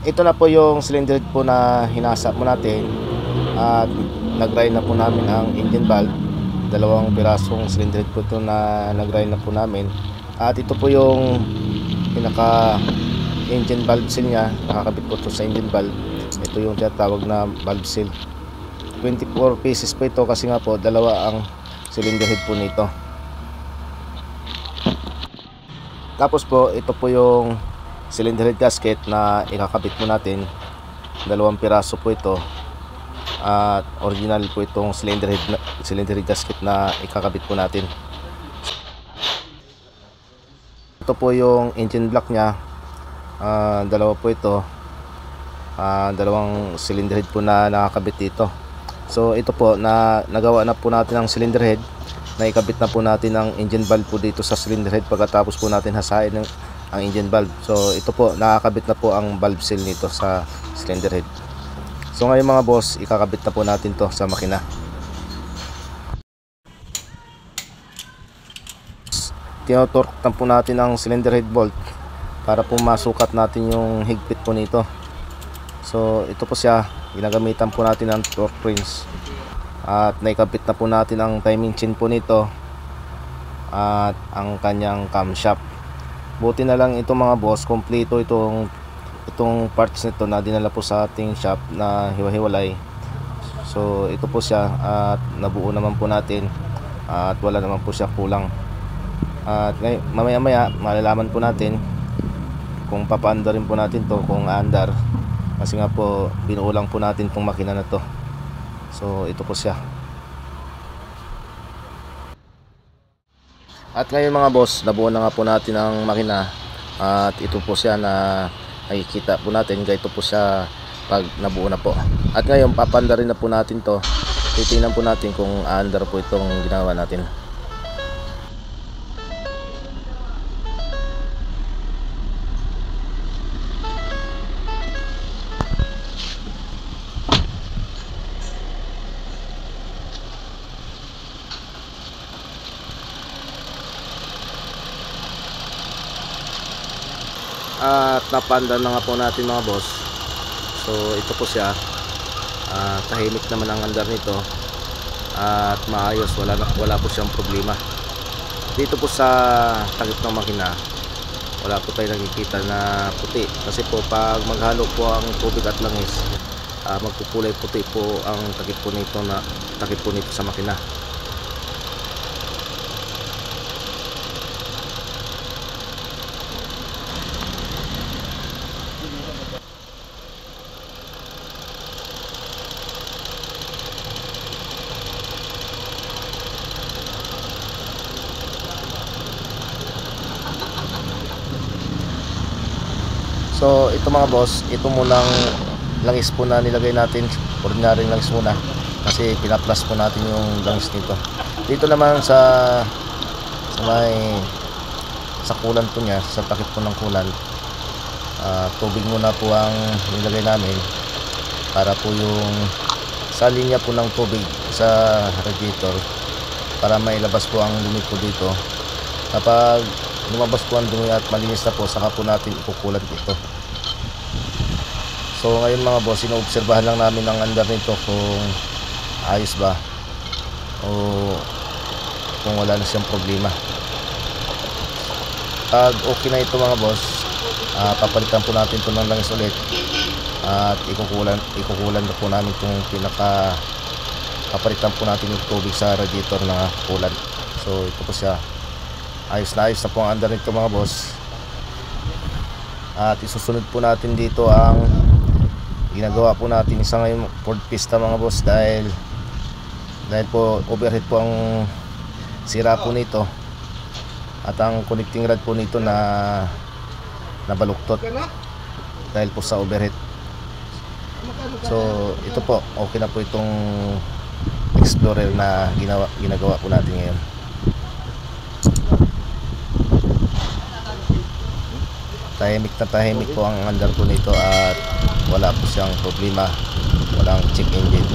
ito na po yung cylinder head po na hinasa po natin at nag-grind na po namin ang engine valve. Dalawang pirasong cylinder head po ito na nag-grind na po namin. At ito po yung pinaka engine valve seal nya, nakakabit po ito sa engine valve. Ito yung tinatawag na valve seal. 24 pieces po ito kasi nga po dalawa ang cylinder head po nito. Tapos po ito po yung cylinder head gasket na ikakabit po natin. Dalawang piraso po ito at original po itong cylinder head gasket na ikakabit po natin. Ito po yung engine block nya, dalawa po ito, dalawang cylinder head po na nakakabit dito. So ito po na nagawa na po natin ang cylinder head, na ikabit na po natin ang engine valve po dito sa cylinder head pagkatapos po natin hasain ang engine valve. So ito po nakakabit na po ang valve seal nito sa cylinder head. So ngayon mga boss, ikakabit na po natin to sa makina. Tinotorque na po natin ang cylinder head bolt para po masukat natin yung higpit po nito. So ito po siya, ginagamitan po natin ng torque wrench at naikabit na po natin ang timing chain po nito at ang kanyang camshaft. Buti na lang ito mga boss, kompleto itong parts nito na dinala po sa ating shop na hiwa-hiwalay. So ito po siya at nabuo naman po natin at wala naman po siya kulang. At mamaya malalaman po natin kung papaandar rin po natin to, kung aandar, kasi nga po binuo lang po natin itong makina na to. So ito po siya. At ngayon mga boss, nabuo na nga po natin ang makina at ito po siya na nakikita po natin. Ganito po siya pag nabuo na po. At ngayon papandarin na po natin to. Titingnan po natin kung aandar po itong ginawa natin. At napanda na nga po natin mga boss. So ito po siya, tahimik naman ang andar nito at maayos, wala po siyang problema. Dito po sa takip ng makina wala po tayo nakikita na puti, kasi po pag maghalo po ang tubig at langis, magpupulay puti po ang takip po nito sa makina. So ito mga boss, ito munang langis po na nilagay natin, ordinaryong langis muna, kasi pinaplas po natin yung langis nito. Dito naman sa kulan po niya, sa takip po ng kulan, tubig muna po ang nilagay namin para po yung sa linya po ng tubig sa radiator, para mailabas po ang dumi po dito. Kapag lumabas po ang dumi at malinis na po, saka po natin ikukulan ito. So ngayon mga boss, inoobserbahan lang namin ang andar nito kung ayos ba o kung wala na siyang problema. Pag okay na ito mga boss, papalitan po natin ito ng langis ulit at ikukulan na po namin itong papalitan po natin yung tubig sa radiator na kulan. So ito po siya, ayos na po ang andar nito mga boss. At isusunod po natin dito ang ginagawa po natin isa ngayon, Ford Pista mga boss, dahil po overhead po ang sira po nito at ang connecting rod po nito na nabaluktot dahil po sa overhead. So ito po, okay na po itong Explorer na ginagawa po natin ngayon. Tahimik po ang andar po nito at wala po siyang problema, walang check engine.